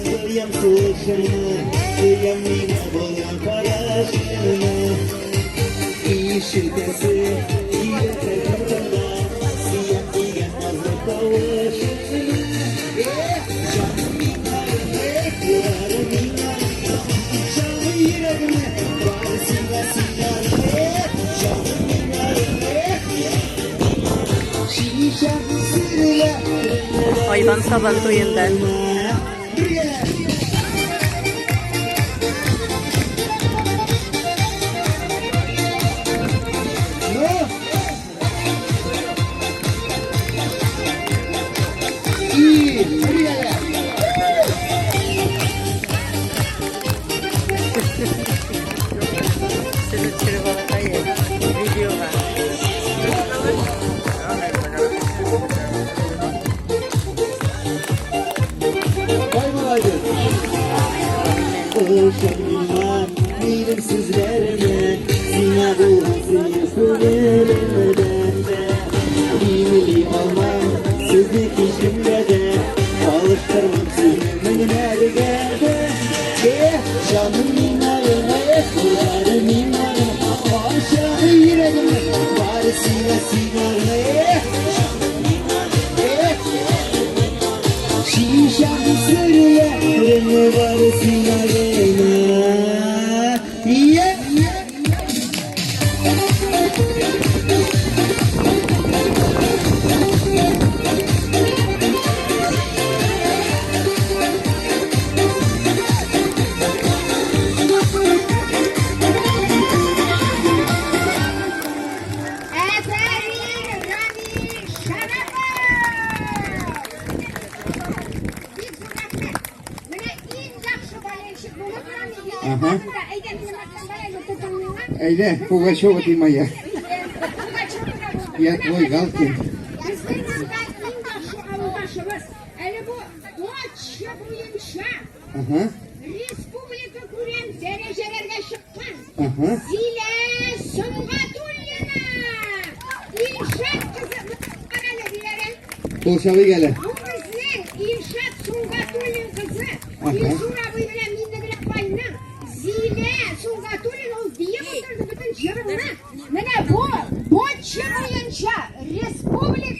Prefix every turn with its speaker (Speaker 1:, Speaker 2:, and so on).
Speaker 1: Soyam soğuşunu, soyam yine boyan paraşını. İyi şirkesi, iyi tekrar siyah diyen azı kavuşunu. Canım minare, yarım minare, canım yüreğime, var silah silah. Canım minare, şişem sırla.
Speaker 2: Hayvan saban toyundan. Sürü balıkayı video var.
Speaker 1: Oşanlar benim sizlerime, zina bulmasın sınırlardan da. Bilmeli olmam sizlik işimde de, alıştırmam sınırımın her gerde. Canım minarına, kullarım minarına, aşağı yüreğime, var silah silahına. Şişem sırla, rengi var silahına.
Speaker 3: Aha. Öyle, Pugaçova Timaya. Ya твой Галкин. Aha.
Speaker 4: Республика Күрем дәрежелерге шыққан.
Speaker 3: Aha.
Speaker 4: Зилә Сұңғатуллина. Илшат қызы мақтағаны билерен.
Speaker 3: Bolşavi gele.
Speaker 4: Біздің Илшат Сұңғатуллин қызы.
Speaker 3: Aha.
Speaker 4: Илшурабы білен мені білек байынан. Зилә Сұңғатуллин ол дейіп отырды бүтін жырыңна. Міне бұл, бұл чын ойынша республика